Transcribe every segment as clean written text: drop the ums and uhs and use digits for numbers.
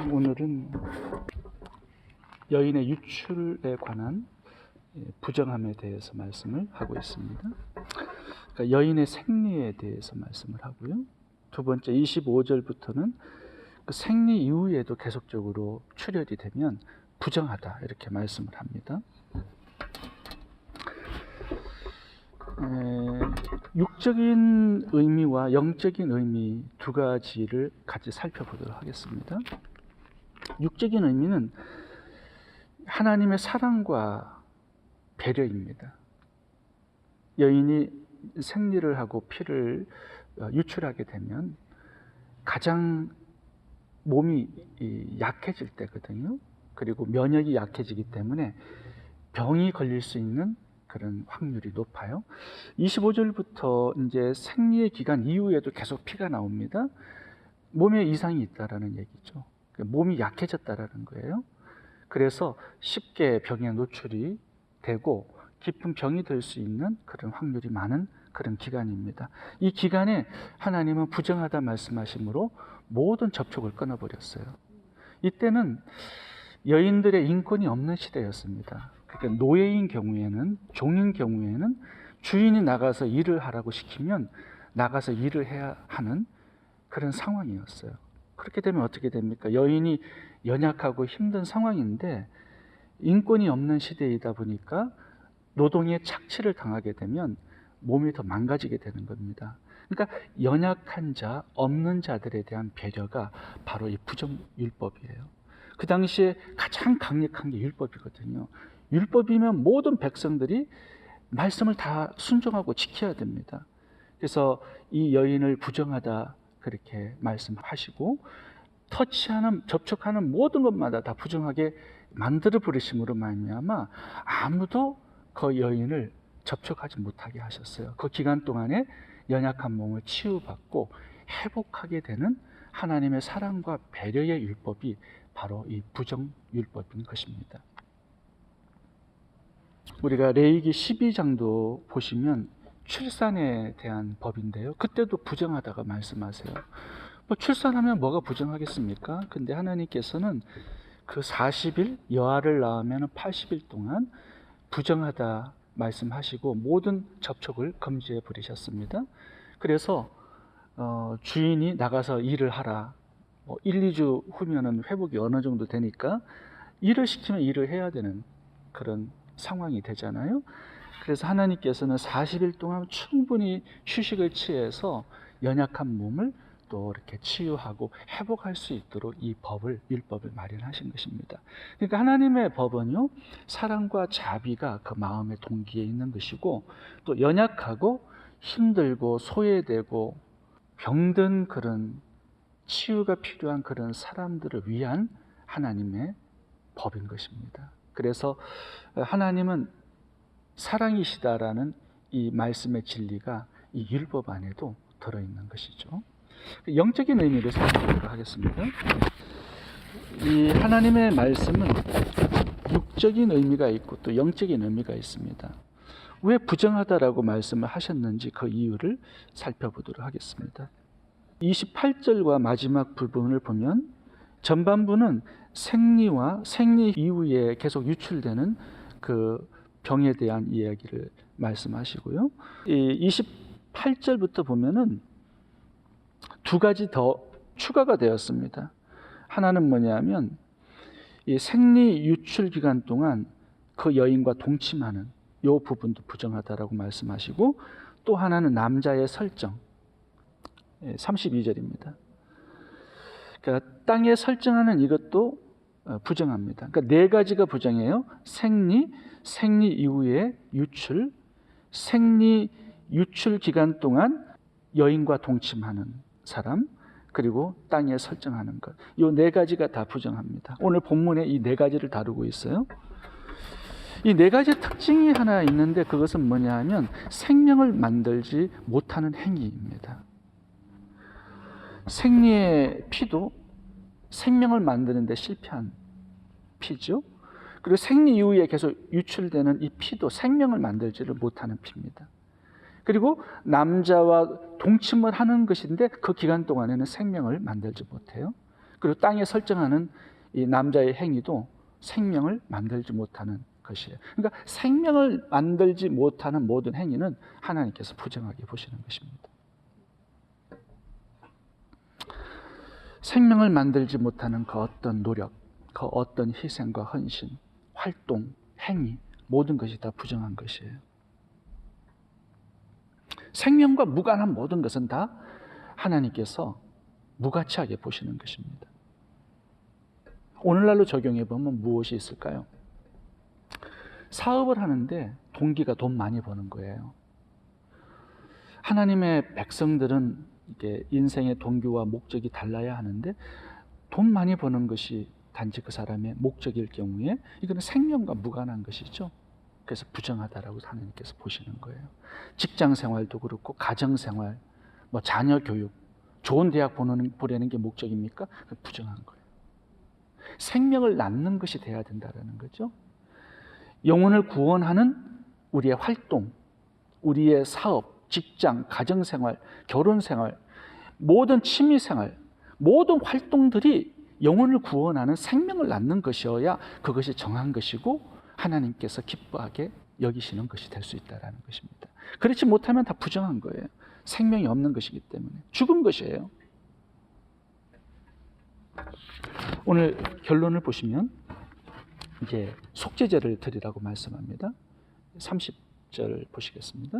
오늘은 여인의 유출에 관한 부정함에 대해서 말씀을 하고 있습니다. 그러니까 여인의 생리에 대해서 말씀을 하고요. 두 번째 25절부터는 그 생리 이후에도 계속적으로 출혈이 되면 부정하다 이렇게 말씀을 합니다. 육적인 의미와 영적인 의미 두 가지를 같이 살펴보도록 하겠습니다. 육적인 의미는 하나님의 사랑과 배려입니다. 여인이 생리를 하고 피를 유출하게 되면 가장 몸이 약해질 때거든요. 그리고 면역이 약해지기 때문에 병이 걸릴 수 있는 그런 확률이 높아요. 25절부터 이제 생리의 기간 이후에도 계속 피가 나옵니다. 몸에 이상이 있다라는 얘기죠. 몸이 약해졌다라는 거예요. 그래서 쉽게 병에 노출이 되고 깊은 병이 될 수 있는 그런 확률이 많은 그런 기간입니다. 이 기간에 하나님은 부정하다 말씀하시므로 모든 접촉을 끊어버렸어요. 이때는 여인들의 인권이 없는 시대였습니다. 그러니까 노예인 경우에는, 종인 경우에는 주인이 나가서 일을 하라고 시키면 나가서 일을 해야 하는 그런 상황이었어요. 그렇게 되면 어떻게 됩니까? 여인이 연약하고 힘든 상황인데 인권이 없는 시대이다 보니까 노동에 착취를 당하게 되면 몸이 더 망가지게 되는 겁니다. 그러니까 연약한 자, 없는 자들에 대한 배려가 바로 이 부정율법이에요. 그 당시에 가장 강력한 게 율법이거든요. 율법이면 모든 백성들이 말씀을 다 순종하고 지켜야 됩니다. 그래서 이 여인을 부정하다 그렇게 말씀하시고 터치하는, 접촉하는 모든 것마다 다 부정하게 만들어 버리심으로 말미암아 아무도 그 여인을 접촉하지 못하게 하셨어요. 그 기간 동안에 연약한 몸을 치유받고 회복하게 되는 하나님의 사랑과 배려의 율법이 바로 이 부정율법인 것입니다. 우리가 레위기 12장도 보시면 출산에 대한 법인데요. 그때도 부정하다가 말씀하세요. 출산하면 뭐가 부정하겠습니까? 근데 하나님께서는 그 40일 여아를 낳으면 80일 동안 부정하다 말씀하시고 모든 접촉을 금지해 버리셨습니다. 그래서 주인이 나가서 일을 하라. 1, 2주 후면은 회복이 어느 정도 되니까 일을 시키면 일을 해야 되는 그런 상황이 되잖아요. 그래서 하나님께서는 40일 동안 충분히 휴식을 취해서 연약한 몸을 또 이렇게 치유하고 회복할 수 있도록 이 법을, 율법을 마련하신 것입니다. 그러니까 하나님의 법은요, 사랑과 자비가 그 마음의 동기에 있는 것이고, 또 연약하고 힘들고 소외되고 병든 그런 치유가 필요한 그런 사람들을 위한 하나님의 법인 것입니다. 그래서 하나님은 사랑이시다라는 이 말씀의 진리가 이 율법 안에도 들어있는 것이죠. 영적인 의미를 살펴보도록 하겠습니다. 이 하나님의 말씀은 육적인 의미가 있고 또 영적인 의미가 있습니다. 왜 부정하다라고 말씀을 하셨는지 그 이유를 살펴보도록 하겠습니다. 28절과 마지막 부분을 보면 전반부는 생리와 생리 이후에 계속 유출되는 그 병에 대한 이야기를 말씀하시고요. 28절부터 보면은 두 가지 더 추가가 되었습니다. 하나는 뭐냐면 이 생리 유출 기간 동안 그 여인과 동침하는 이 부분도 부정하다라고 말씀하시고, 또 하나는 남자의 설정, 32절입니다. 그러니까 땅에 설정하는 이것도 부정합니다. 그러니까 네 가지가 부정해요. 생리, 생리 이후에 유출, 생리 유출 기간 동안 여인과 동침하는 사람, 그리고 땅에 설정하는 것. 이 네 가지가 다 부정합니다. 오늘 본문에 이 네 가지를 다루고 있어요. 이 네 가지의 특징이 하나 있는데 그것은 뭐냐 하면 생명을 만들지 못하는 행위입니다. 생리의 피도 생명을 만드는 데 실패한 피죠. 그리고 생리 이후에 계속 유출되는 이 피도 생명을 만들지를 못하는 피입니다. 그리고 남자와 동침을 하는 것인데 그 기간 동안에는 생명을 만들지 못해요. 그리고 땅에 설정하는 이 남자의 행위도 생명을 만들지 못하는 것이에요. 그러니까 생명을 만들지 못하는 모든 행위는 하나님께서 부정하게 보시는 것입니다. 생명을 만들지 못하는 그 어떤 노력, 그 어떤 희생과 헌신, 활동, 행위, 모든 것이 다 부정한 것이에요. 생명과 무관한 모든 것은 다 하나님께서 무가치하게 보시는 것입니다. 오늘날로 적용해 보면 무엇이 있을까요? 사업을 하는데 동기가 돈 많이 버는 거예요. 하나님의 백성들은 이게 인생의 동기와 목적이 달라야 하는데 돈 많이 버는 것이 단지 그 사람의 목적일 경우에 이거는 생명과 무관한 것이죠. 그래서 부정하다라고 하나님께서 보시는 거예요. 직장 생활도 그렇고 가정 생활, 뭐 자녀 교육, 좋은 대학 보내는 게 목적입니까? 부정한 거예요. 생명을 낳는 것이 돼야 된다는 거죠. 영혼을 구원하는 우리의 활동, 우리의 사업, 직장, 가정생활, 결혼생활, 모든 취미생활, 모든 활동들이 영혼을 구원하는 생명을 낳는 것이어야 그것이 정한 것이고 하나님께서 기뻐하게 여기시는 것이 될 수 있다는 것입니다. 그렇지 못하면 다 부정한 거예요. 생명이 없는 것이기 때문에 죽은 것이에요. 오늘 결론을 보시면 이제 속죄제를 드리라고 말씀합니다. 30절 보시겠습니다.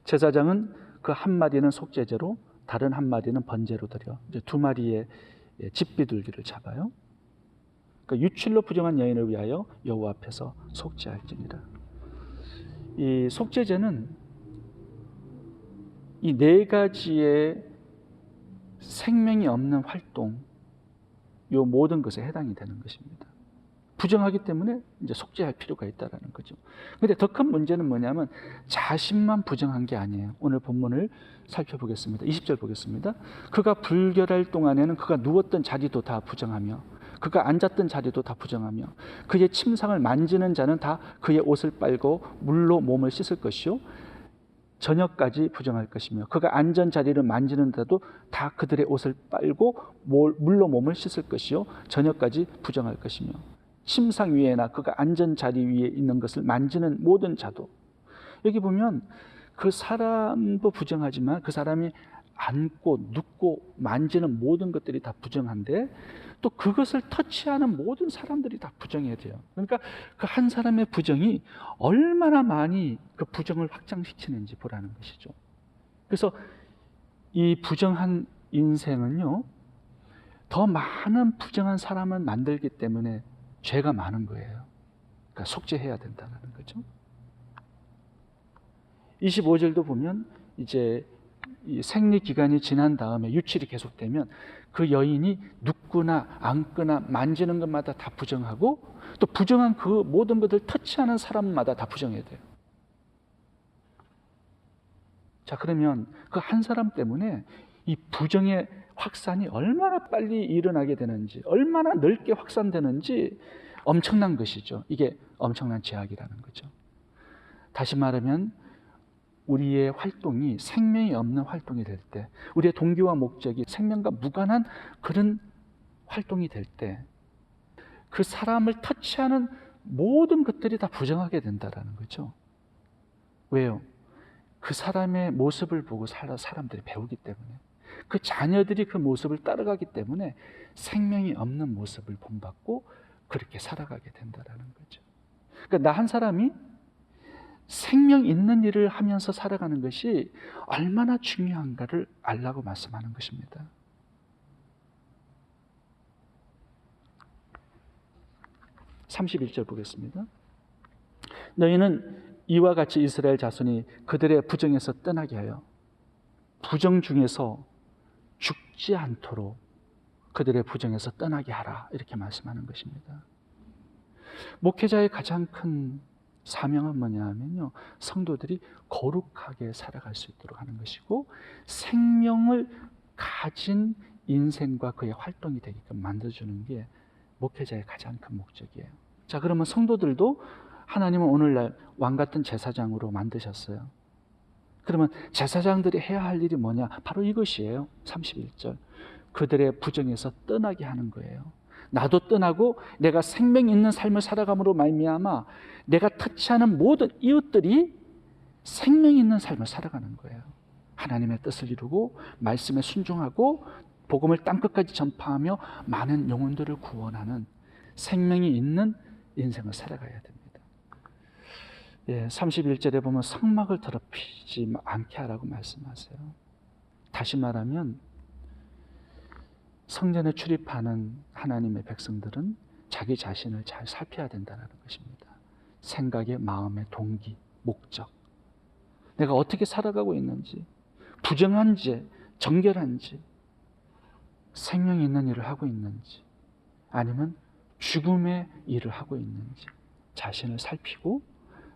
제사장은 그 한 마디는 속죄제로 다른 한 마디는 번제로 드려 이제 두 마리의 집비둘기를 잡아요. 그러니까 유출로 부정한 여인을 위하여 여호와 앞에서 속죄할지니라. 이 속죄제는 이 네 가지의 생명이 없는 활동, 이 모든 것에 해당이 되는 것입니다. 부정하기 때문에 이제 속죄할 필요가 있다는 거죠. 그런데 더 큰 문제는 뭐냐면 자신만 부정한 게 아니에요. 오늘 본문을 살펴보겠습니다. 20절 보겠습니다. 그가 불결할 동안에는 그가 누웠던 자리도 다 부정하며 그가 앉았던 자리도 다 부정하며 그의 침상을 만지는 자는 다 그의 옷을 빨고 물로 몸을 씻을 것이요 저녁까지 부정할 것이며 그가 앉은 자리를 만지는 자도 다 그들의 옷을 빨고 물로 몸을 씻을 것이요 저녁까지 부정할 것이며 침상 위에나 그가 앉은 자리 위에 있는 것을 만지는 모든 자도. 여기 보면 그 사람도 부정하지만 그 사람이 앉고 눕고 만지는 모든 것들이 다 부정한데 또 그것을 터치하는 모든 사람들이 다 부정해야 돼요. 그러니까 그 한 사람의 부정이 얼마나 많이 그 부정을 확장시키는지 보라는 것이죠. 그래서 이 부정한 인생은요, 더 많은 부정한 사람을 만들기 때문에 죄가 많은 거예요. 그러니까 속죄해야 된다는 거죠. 25절도 보면 이제 이 생리 기간이 지난 다음에 유출이 계속되면 그 여인이 눕거나 앉거나 만지는 것마다 다 부정하고 또 부정한 그 모든 것을 터치하는 사람마다 다 부정해야 돼요. 자, 그러면 그 한 사람 때문에 이 부정의 확산이 얼마나 빨리 일어나게 되는지, 얼마나 넓게 확산되는지 엄청난 것이죠. 이게 엄청난 죄악이라는 거죠. 다시 말하면 우리의 활동이 생명이 없는 활동이 될 때, 우리의 동기와 목적이 생명과 무관한 그런 활동이 될 때, 그 사람을 터치하는 모든 것들이 다 부정하게 된다는 거죠. 왜요? 그 사람의 모습을 보고 사람들이 배우기 때문에, 그 자녀들이 그 모습을 따라가기 때문에 생명이 없는 모습을 본받고 그렇게 살아가게 된다는 거죠. 그러니까 나 한 사람이 생명 있는 일을 하면서 살아가는 것이 얼마나 중요한가를 알라고 말씀하는 것입니다. (31절) 보겠습니다. 너희는 이와 같이 이스라엘 자손이 그들의 부정에서 떠나게 하여 부정 중에서 죽지 않도록 그들의 부정에서 떠나게 하라, 이렇게 말씀하는 것입니다. 목회자의 가장 큰 사명은 뭐냐 하면요, 성도들이 거룩하게 살아갈 수 있도록 하는 것이고 생명을 가진 인생과 그의 활동이 되게끔 만들어주는 게 목회자의 가장 큰 목적이에요. 자, 그러면 성도들도 하나님은 오늘날 왕같은 제사장으로 만드셨어요. 그러면 제사장들이 해야 할 일이 뭐냐? 바로 이것이에요. 31절. 그들의 부정에서 떠나게 하는 거예요. 나도 떠나고 내가 생명 있는 삶을 살아감으로 말미암아 내가 터치하는 모든 이웃들이 생명 있는 삶을 살아가는 거예요. 하나님의 뜻을 이루고 말씀에 순종하고 복음을 땅끝까지 전파하며 많은 영혼들을 구원하는 생명이 있는 인생을 살아가야 됩니다. 31절에 보면 성막을 더럽히지 않게 하라고 말씀하세요. 다시 말하면 성전에 출입하는 하나님의 백성들은 자기 자신을 잘 살펴야 된다는 것입니다. 생각의, 마음의 동기, 목적, 내가 어떻게 살아가고 있는지, 부정한지 정결한지, 생명이 있는 일을 하고 있는지 아니면 죽음의 일을 하고 있는지 자신을 살피고,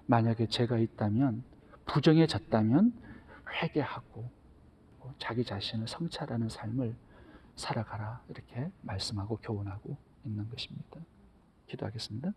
만약에 죄가 있다면, 부정해졌다면 회개하고 자기 자신을 성찰하는 삶을 살아가라, 이렇게 말씀하고 교훈하고 있는 것입니다. 기도하겠습니다.